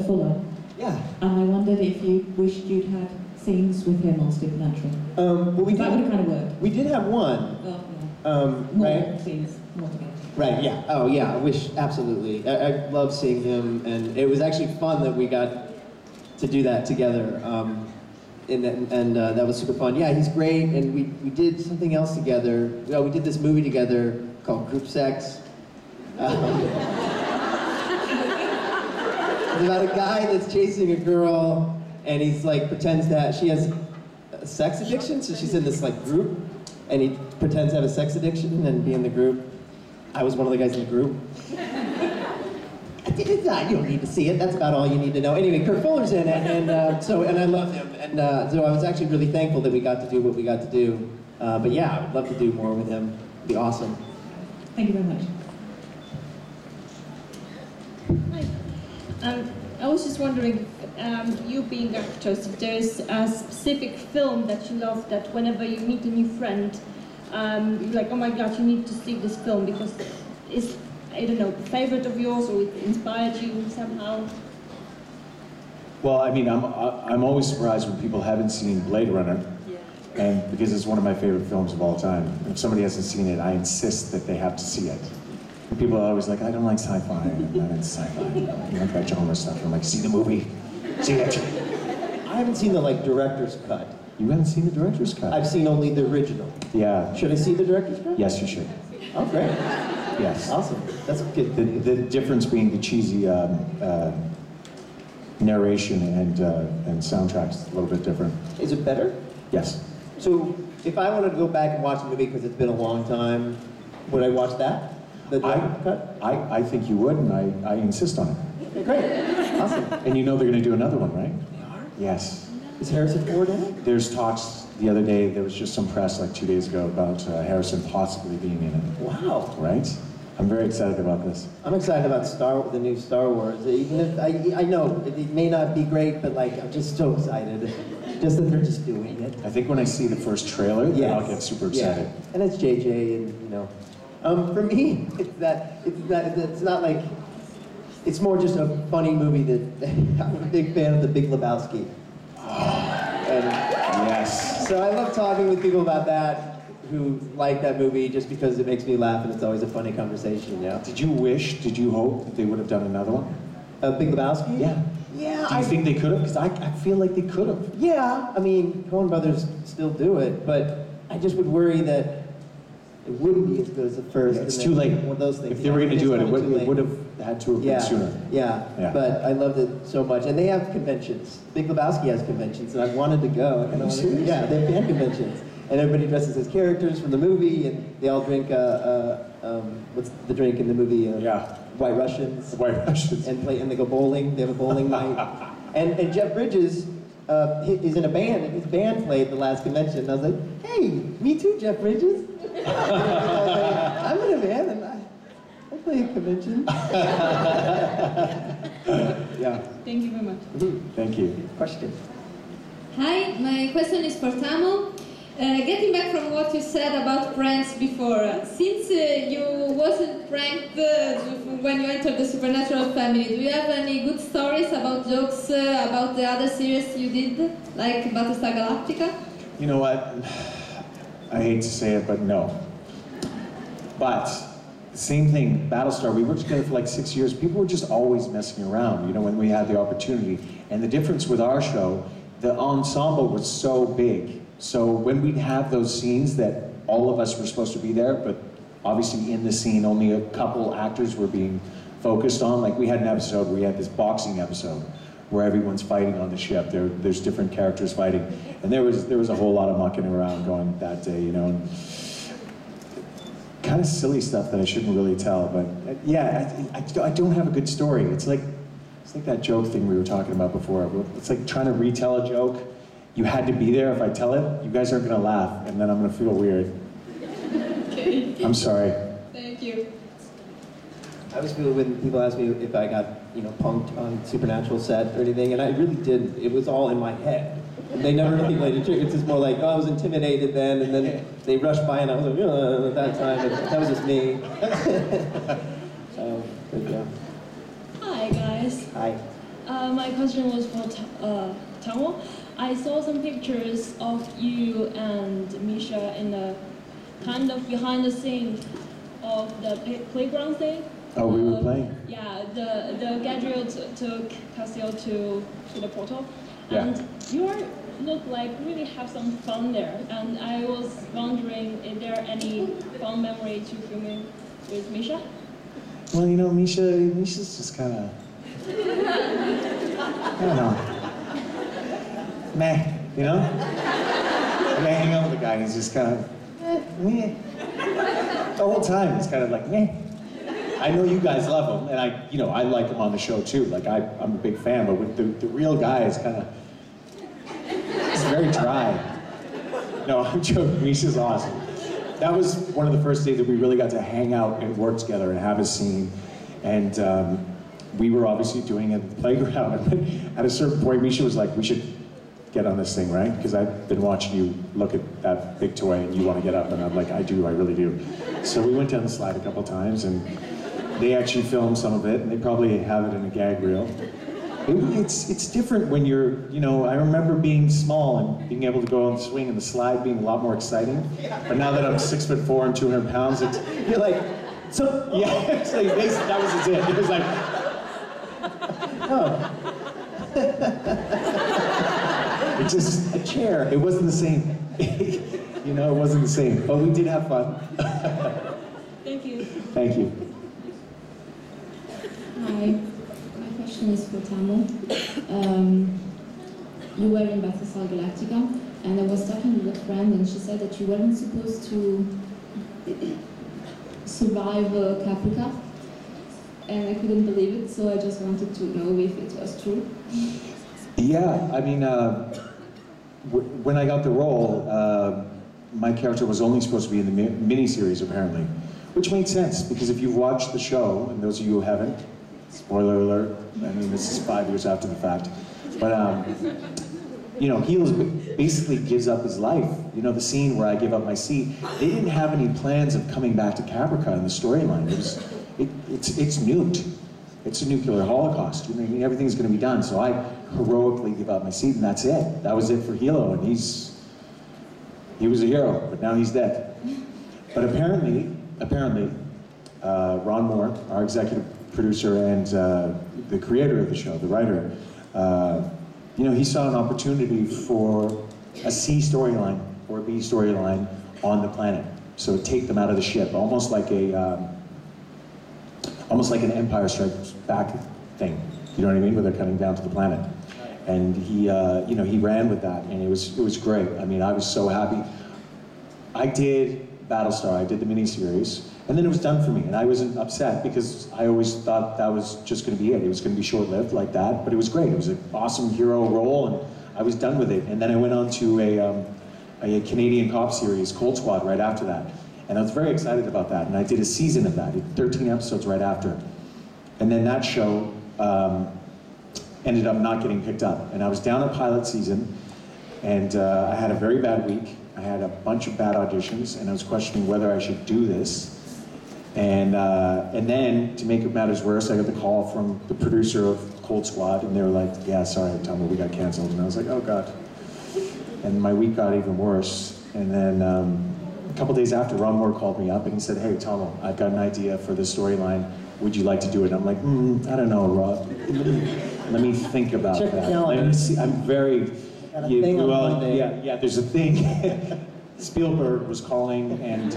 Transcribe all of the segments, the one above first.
Fuller. Yeah. And I wondered if you wished you'd had scenes with him on Supernatural. Well, that would have kind of worked. We did have one. Well, yeah. More right? scenes, more together. Right, yeah. Oh, yeah, I wish, absolutely. I love seeing him, and it was actually fun that we got to do that together. And that was super fun. Yeah, he's great, and we did something else together. We did this movie together called Group Sex. It's about a guy that's chasing a girl, and he's like, pretends that she has a sex addiction, so she's in this like group, and he pretends to have a sex addiction and be in the group. I was one of the guys in the group. You don't need to see it. That's about all you need to know. Anyway, Kurt Fuller's in it, and I love him, and so I was actually really thankful that we got to do what we got to do. But yeah, I would love to do more with him. It'd be awesome. Thank you very much. Hi. I was just wondering, you being actors, if there's a specific film that you love that whenever you meet a new friend, you're like, oh my God, you need to see this film because it's, I don't know, a favorite of yours or it inspired you somehow? Well, I mean, I'm always surprised when people haven't seen Blade Runner, and because it's one of my favorite films of all time. If somebody hasn't seen it, I insist that they have to see it. And people are always like, I don't like sci-fi, I'm not into sci-fi, you like that genre stuff. I'm like, see the movie, see it. I haven't seen the director's cut. You haven't seen the director's cut? I've seen only the original. Yeah. Should I see the director's cut? Yes, you should. Oh, great. Yes. Awesome. That's good. The difference being the cheesy narration and soundtracks a little bit different. Is it better? Yes. So if I wanted to go back and watch the movie because it's been a long time, would I watch that? The director's cut? I think you would, and I insist on it. Okay, great. Awesome. And you know they're going to do another one, right? They are? Yes. Is Harrison Ford in it? There's talks the other day, there was just some press like 2 days ago about Harrison possibly being in it. Wow. Right? I'm very excited about this. I'm excited about the new Star Wars. Even if I know it may not be great, but I'm just so excited. Just that they're just doing it. I think when I see the first trailer, then I'll get super excited. Yeah. And it's JJ, and for me, it's not like, it's more just a funny movie that I'm a big fan of The Big Lebowski. Yes. So I love talking with people about that who like that movie just because it makes me laugh and it's always a funny conversation, yeah. Did you hope that they would have done another one? Big Lebowski? Yeah. Yeah. Do you think they could have? Because I feel like they could have. Yeah, I mean, Coen Brothers still do it, but I just would worry that it wouldn't be as good as the first. It's too late. One of those things. If they were going to do it, it would have had to have been sooner. Yeah, but I loved it so much. And they have conventions. Big Lebowski has conventions, and I've wanted to go. Are you serious? Yeah, they have fan conventions. And everybody dresses as characters from the movie, and they all drink, what's the drink in the movie? White Russians. White Russians. And they go bowling. They have a bowling night. And Jeff Bridges is in a band, and his band played the last convention. And I was like, hey, me too, Jeff Bridges. I'm in a band, and I'll play a convention. Yeah. Thank you very much. Thank you. Question. Hi, my question is for Tahmoh. Getting back from what you said about pranks before, since you wasn't pranked when you entered the Supernatural family, do you have any good stories about jokes about the other series you did, like Battlestar Galactica? You know what? I hate to say it, but no. But same thing, Battlestar, we worked together for 6 years. People were just always messing around, when we had the opportunity. And the difference with our show, the ensemble was so big. So when we'd have those scenes that all of us were supposed to be there, but obviously in the scene only a couple actors were being focused on. We had an episode where we had this boxing episode where everyone's fighting on the ship. There's different characters fighting. And there was a whole lot of mucking around going that day, and kind of silly stuff that I shouldn't really tell. But yeah, I don't have a good story. It's like that joke thing we were talking about before. It's like trying to retell a joke. You had to be there. If I tell it, you guys aren't going to laugh, and then I'm going to feel weird. Okay. I'm sorry. Thank you. I always feel when people ask me if I got, punked on Supernatural set or anything, and I really didn't. It was all in my head. They never really played a trick. It's just more like, I was intimidated then, and then they rushed by, and I was like, at that time, that was just me. Hi, guys. Hi. My question was for Tahmoh. I saw some pictures of you and Misha in the kind of behind the scene of the playground thing. Oh, we were playing? Yeah, the Gadriel took Castiel to the portal. Yeah. And you look like really have some fun there. And I was wondering if there are any fun memory to filming with Misha? Well, you know, Misha's just kind of, I don't know, meh, you know? Like I hang out with the guy and he's just kind of, meh. The whole time he's kind of like, meh. I know you guys love him, and I like him on the show too. Like I'm a big fan, but with the real guy is kind of, it's very dry. No, I'm joking. Misha's awesome. That was one of the first days that we really got to hang out and work together and have a scene. And we were obviously doing it at the playground. And at a certain point, Misha was like, we should get on this thing, right? Because I've been watching you look at that big toy and you want to get up. And I'm like, I do, I really do. So we went down the slide a couple times and they actually filmed some of it and they probably have it in a gag reel. It's different when you're, I remember being small and being able to go on the swing and the slide being a lot more exciting. But now that I'm 6'4" and 200 pounds, you're like, so, yeah, it's like, that was it. It was like, oh. It's just a chair. It wasn't the same. It wasn't the same. But we did have fun. Thank you. Thank you. Hi. My question is for Tahmoh. You were in Battlestar Galactica, and I was talking with a friend, and she said that you weren't supposed to survive Caprica, and I couldn't believe it, so I just wanted to know if it was true. Yeah, I mean, when I got the role, my character was only supposed to be in the miniseries, apparently, which made sense, because if you've watched the show, and those of you who haven't, spoiler alert, I mean, this is 5 years after the fact, but, Heels basically gives up his life. The scene where I give up my seat, they didn't have any plans of coming back to Caprica in the storyline. It's nuked. It's a nuclear holocaust. Everything's going to be done. So I heroically give up my seat, and that's it. That was it for Hilo, and he was a hero, but now he's dead. But apparently, Ron Moore, our executive producer and the creator of the show, the writer, he saw an opportunity for a C storyline or a B storyline on the planet. So take them out of the ship, almost like an Empire Strikes Back thing. You know what I mean? Where they're cutting down to the planet. And he ran with that, and it was great. I mean, I was so happy. I did Battlestar, I did the miniseries, and then it was done for me, and I wasn't upset because I always thought that was just going to be it. It was going to be short-lived like that, but it was great. It was an awesome hero role, and I was done with it. And then I went on to a Canadian cop series, Cold Squad, right after that. And I was very excited about that, and I did a season of that, 13 episodes right after. And then that show ended up not getting picked up. And I was down a pilot season, and I had a very bad week. I had a bunch of bad auditions, and I was questioning whether I should do this. And then, to make it matters worse, I got the call from the producer of Cold Squad, and they were like, yeah, sorry, Tahmoh, we got canceled. And I was like, oh God. And my week got even worse. And then a couple days after, Ron Moore called me up, and he said, hey, Tahmoh, I've got an idea for this storyline. Would you like to do it? And I'm like, I don't know, Rob. Let me think about Check the that. calendar. Let me see. I'm very... Got a thing on Monday. Yeah, there's a thing. Spielberg was calling, and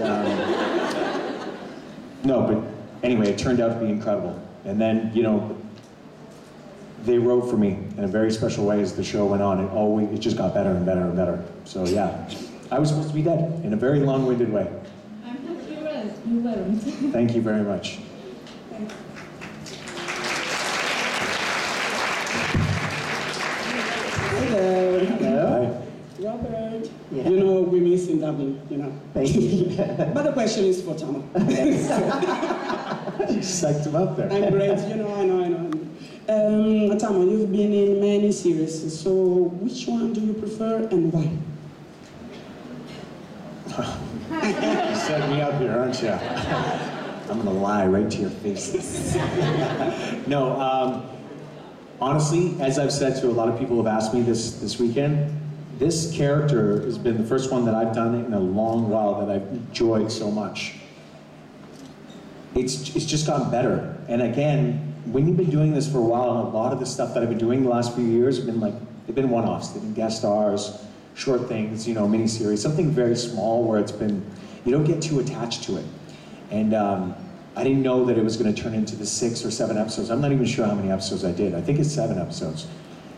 no, but anyway, it turned out to be incredible. And then, they wrote for me in a very special way as the show went on. It just got better and better and better. So yeah, I was supposed to be dead in a very long-winded way. I'm happy you weren't. Thank you very much. Thanks. Hello. Hi. Robert. Yeah. We miss in Dublin, Thank you. But the question is for Tahmoh. You psyched him up there. I'm great, I know. Tahmoh, you've been in many series, so which one do you prefer and why? You set me up here, aren't you? I'm gonna lie right to your faces. No, honestly, as I've said to a lot of people who have asked me this weekend, this character has been the first one that I've done in a long while that I've enjoyed so much. It's just gotten better. And again, when you've been doing this for a while, and a lot of the stuff that I've been doing the last few years have been like, they've been one-offs, they've been guest stars, short things, you know, mini-series, something very small where it's been, you don't get too attached to it. And I didn't know that it was going to turn into the 6 or 7 episodes. I'm not even sure how many episodes I did. I think it's 7 episodes.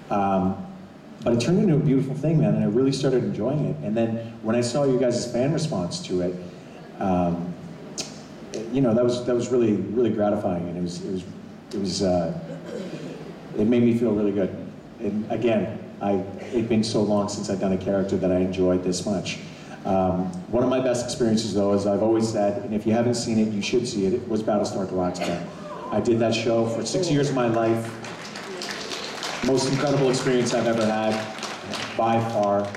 But it turned into a beautiful thing, man, and I really started enjoying it. And then when I saw you guys' fan response to it, you know, that was really, really gratifying, and it made me feel really good. And again, it'd been so long since I'd done a character that I enjoyed this much. One of my best experiences, though, as I've always said, and if you haven't seen it, you should see it, was Battlestar Galactica. I did that show for 6 years of my life. Most incredible experience I've ever had, by far.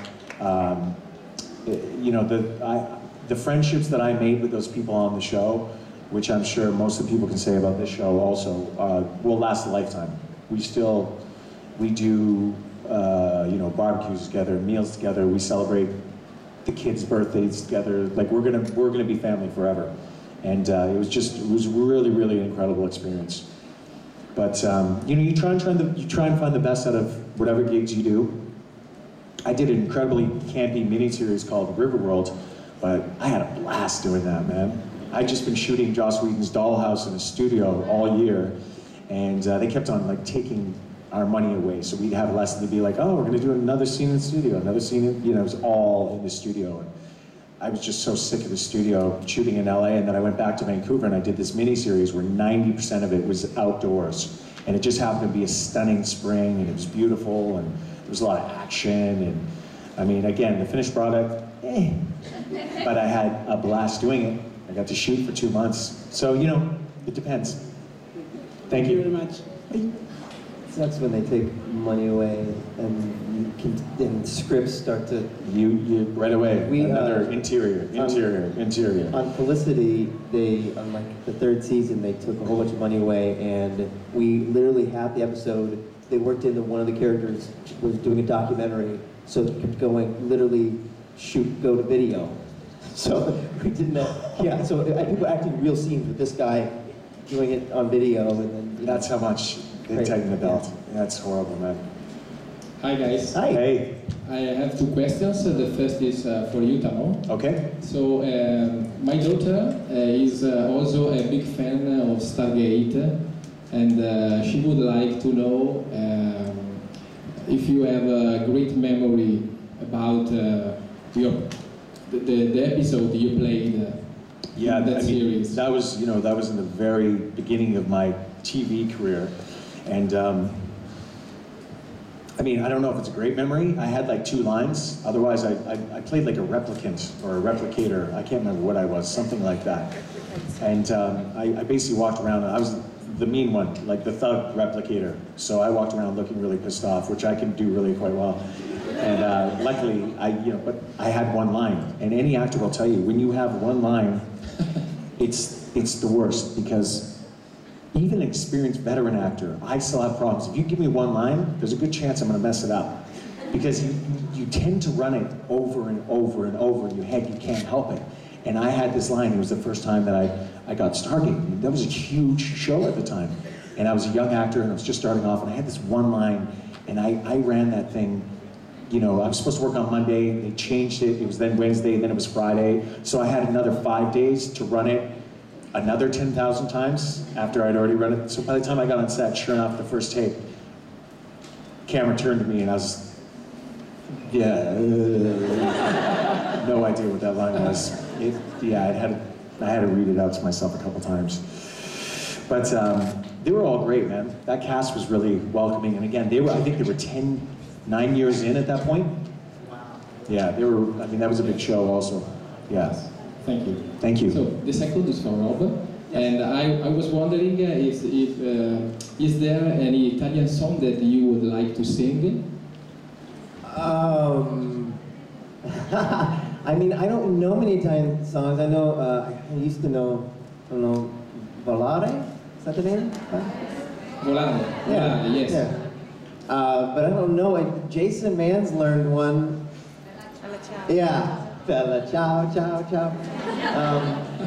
You know, the friendships that I made with those people on the show, which I'm sure most of the people can say about this show also, will last a lifetime. We do, you know, barbecues together, meals together. We celebrate the kids' birthdays together. Like we're gonna be family forever. And it was really, really an incredible experience. But you know, you try and find the best out of whatever gigs you do. I did an incredibly campy miniseries called Riverworld, but I had a blast doing that, man. I'd just been shooting Joss Whedon's Dollhouse in a studio all year, and they kept on like taking our money away. So we'd have less, and they'd be like, "Oh, we're going to do another scene in the studio, another scene in," you know, it was all in the studio. And I was just so sick of the studio shooting in LA, and then I went back to Vancouver and I did this miniseries where 90% of it was outdoors. And it just happened to be a stunning spring, and it was beautiful, and there was a lot of action, and I mean, again, the finished product, but I had a blast doing it. I got to shoot for 2 months. So, you know, it depends. Thank you. Very much. Sucks when they take money away and scripts start to... You right away, another interior. On Felicity, on like the 3rd season, they took a whole bunch of money away, and we literally had the episode, they worked into one of the characters was doing a documentary, so it kept going, literally go to video. So we did that, yeah, so people acting real scenes with this guy doing it on video, and then... You know, that's how much they tighten the belt. Yeah. That's horrible, man. Hi guys. Hi. Hey. I have 2 questions. The first is for you, Tahmoh. Okay. So my daughter is also a big fan of Stargate, and she would like to know if you have a great memory about the episode you played. Yeah, in that series. That was, you know, that was in the very beginning of my TV career, and I mean, I don't know if it's a great memory. I had like 2 lines. Otherwise, I played like a replicant or a replicator. I can't remember what I was, something like that. And I basically walked around, and I was the mean one, like the thug replicator. So I walked around looking really pissed off, which I can do really quite well. And luckily, but I had 1 line. And any actor will tell you, when you have 1 line, it's the worst, because even an experienced veteran actor, I still have problems. If you give me 1 line, there's a good chance I'm gonna mess it up. Because you tend to run it over and over and over in your head, you can't help it. And I had this line, it was the first time that I got Stargate. That was a huge show at the time. And I was a young actor, and I was just starting off, and I had this 1 line, and I ran that thing. You know, I was supposed to work on Monday, they changed it, it was then Wednesday, then it was Friday. So I had another 5 days to run it another 10,000 times after I'd already run it. So by the time I got on set, sure enough, the first tape, camera turned to me, and I was, no idea what that line was. I had to read it out to myself a couple times. But they were all great, man. That cast was really welcoming, and again, I think they were 9 years in at that point. Wow. Yeah, I mean, that was a big show also. Yeah. Thank you. Thank you. So the second is for Rob, and I was wondering if is there any Italian song that you would like to sing? I mean, I don't know many Italian songs. I know, I used to know, I don't know, Volare? Is that the name? Volare. Yeah. Volare, yes. Yeah. But I don't know. Jason Mann's learned one. Yeah. Bella ciao, ciao, ciao.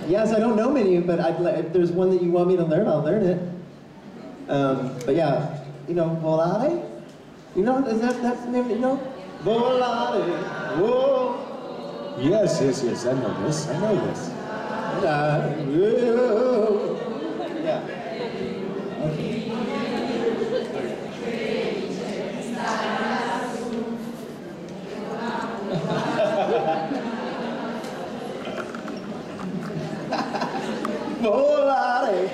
Yes, I don't know many, but if there's one that you want me to learn, I'll learn it. But yeah, you know, volare? You know, that's the name, you know? Volare, whoa. Yes, I know this. Yeah. Volare.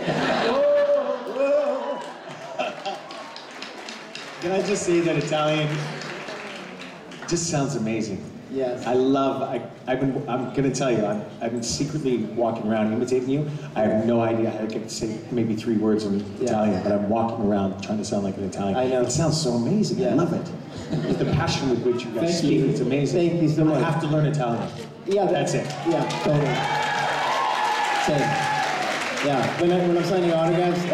Can I just say that Italian just sounds amazing. Yes. I'm gonna tell you, I've been secretly walking around imitating you. I have no idea how I can say maybe 3 words in Italian, but I'm walking around trying to sound like an Italian. I know. It sounds so amazing. Yeah. I love it. The passion with which you guys speak, it's amazing. Thank you so much. I have to learn Italian. Yeah, That's it. Yeah, totally. Same. Yeah, when I'm signing autographs,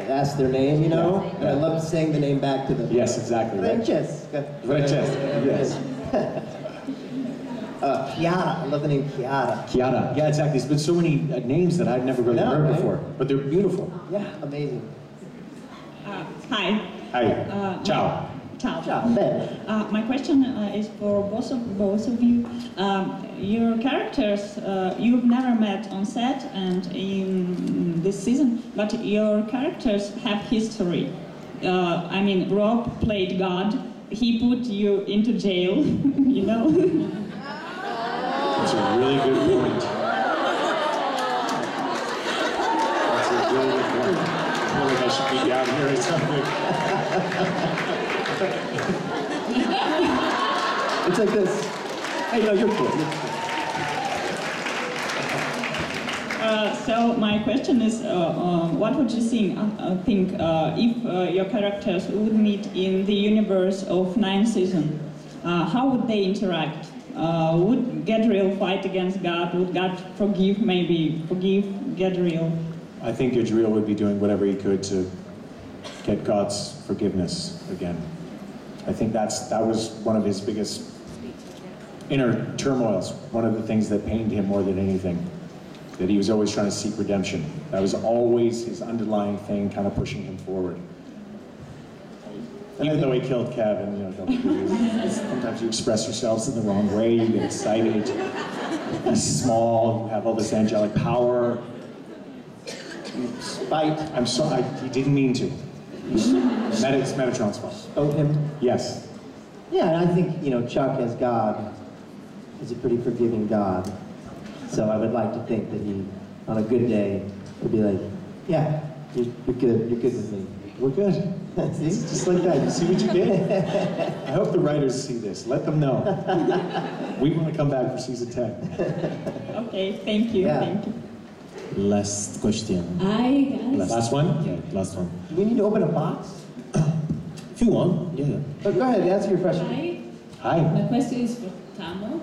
ask their name, you know? Yeah. And I love saying the name back to them. Yes, exactly. Right. Francesca. Yes. Chiara, I love the name Chiara. Chiara. Yeah, exactly. There's been so many names that I've never really heard right? before, but they're beautiful. Yeah, amazing. Hi. Hi. Ciao. Ciao. Ciao, bello. My question is for both of you. Your characters you've never met on set and in this season, but your characters have history. I mean, Rob played God. He put you into jail, you know? That's a really good point. That's a really good point. I feel like I should be down here or something. It's like this. Hey, no, you're cool. So my question is, what would you think if your characters would meet in the universe of 9th season? How would they interact? Would Gadriel fight against God? Would God forgive Gadriel? I think Gadriel would be doing whatever he could to get God's forgiveness again. I think that was one of his biggest inner turmoils, one of the things that pained him more than anything, that he was always trying to seek redemption. That was always his underlying thing, kind of pushing him forward. Even though he killed Kevin, you know, sometimes you express yourselves in the wrong way, you get excited, you're small, you have all this angelic power. Spite. I'm sorry, he didn't mean to. It's Metatron's fault. Spoke him. Yes. Yeah, and I think, you know, Chuck as God is a pretty forgiving God. So I would like to think that he, on a good day, would be like, yeah, you're good with me. We're good. See? Just like that. You see what you did? I hope the writers see this. Let them know. We want to come back for season 10. Okay, thank you. Yeah. Thank you. Last question. Hi, guys. Last one? Yeah, last one. Do we need to open a box? If you want, yeah. But go ahead, answer your question. Hi. Hi. My question is for Tahmoh.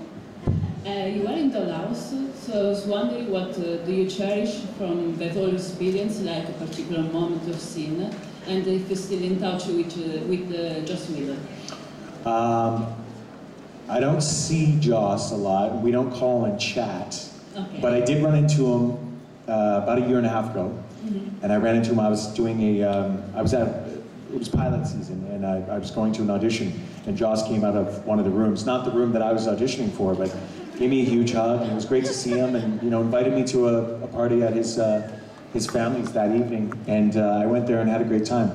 You were in Dollhouse, so I was wondering what do you cherish from that whole experience, like a particular moment of scene, and if you're still in touch with Joss Whedon. I don't see Joss a lot. We don't call and chat. Okay. But I did run into him about a year and a half ago. Mm-hmm. And I ran into him, I was doing it was pilot season, and I was going to an audition, and Joss came out of one of the rooms, not the room that I was auditioning for, but gave me a huge hug, and it was great to see him, and you know, invited me to a party at his family's that evening, and I went there and had a great time.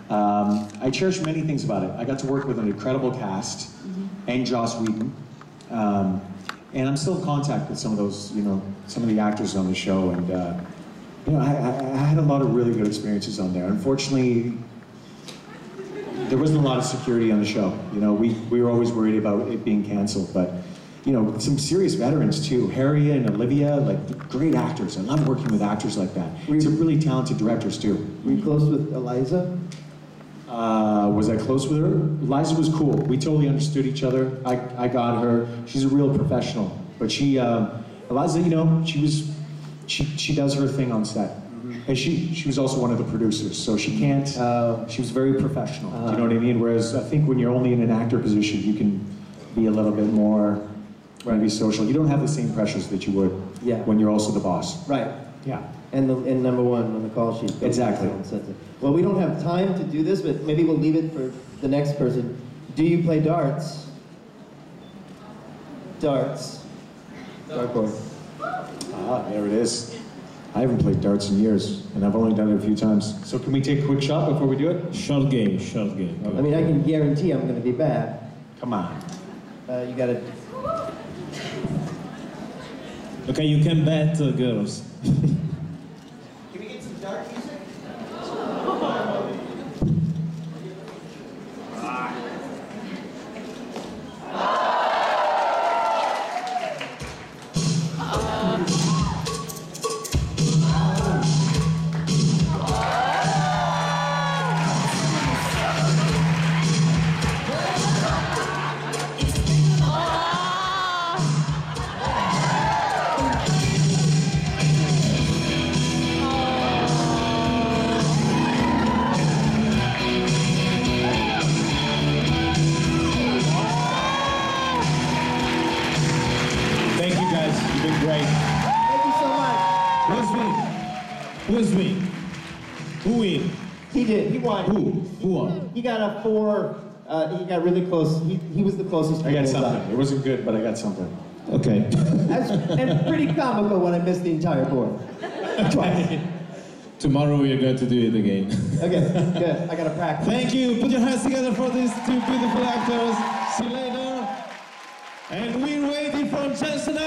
I cherish many things about it. I got to work with an incredible cast, and Joss Whedon, and I'm still in contact with some of those, you know, some of the actors on the show, and you know, I had a lot of really good experiences on there. Unfortunately, there wasn't a lot of security on the show. You know, we were always worried about it being canceled, but you know, some serious veterans too. Harry and Olivia, like great actors. I love working with actors like that. Some really talented directors too. Were you close with Eliza? Was I close with her? Eliza was cool. We totally understood each other. I got her. She's a real professional. But she, Eliza, you know, she does her thing on set. And she was also one of the producers, so she can't, she was very professional, do you know what I mean? Whereas I think when you're only in an actor position, you can be a little bit more, maybe social. You don't have the same pressures that you would when you're also the boss. Right. Yeah. And number one on the call sheet. Exactly. Well, we don't have time to do this, but maybe we'll leave it for the next person. Do you play darts? Darts. Dartboard. Ah, there it is. I haven't played darts in years, and I've only done it a few times. So can we take a quick shot before we do it? Short game, short game. I mean, I can guarantee I'm going to be bad. Come on. You got to... Okay, you can bet, girls. Can we get some dart music? Thank you guys, you've been great. Thank you so much. Who's win? Who win? He did. He won. Who won? He got a 4. He got really close. He was the closest. I got something. It wasn't good, but I got something. Okay. And pretty comical when I missed the entire board. Twice. Tomorrow we are going to do it again. Okay, good. I got to practice. Thank you. Put your hands together for these two beautiful actors. See you later. And we're waiting for Jus In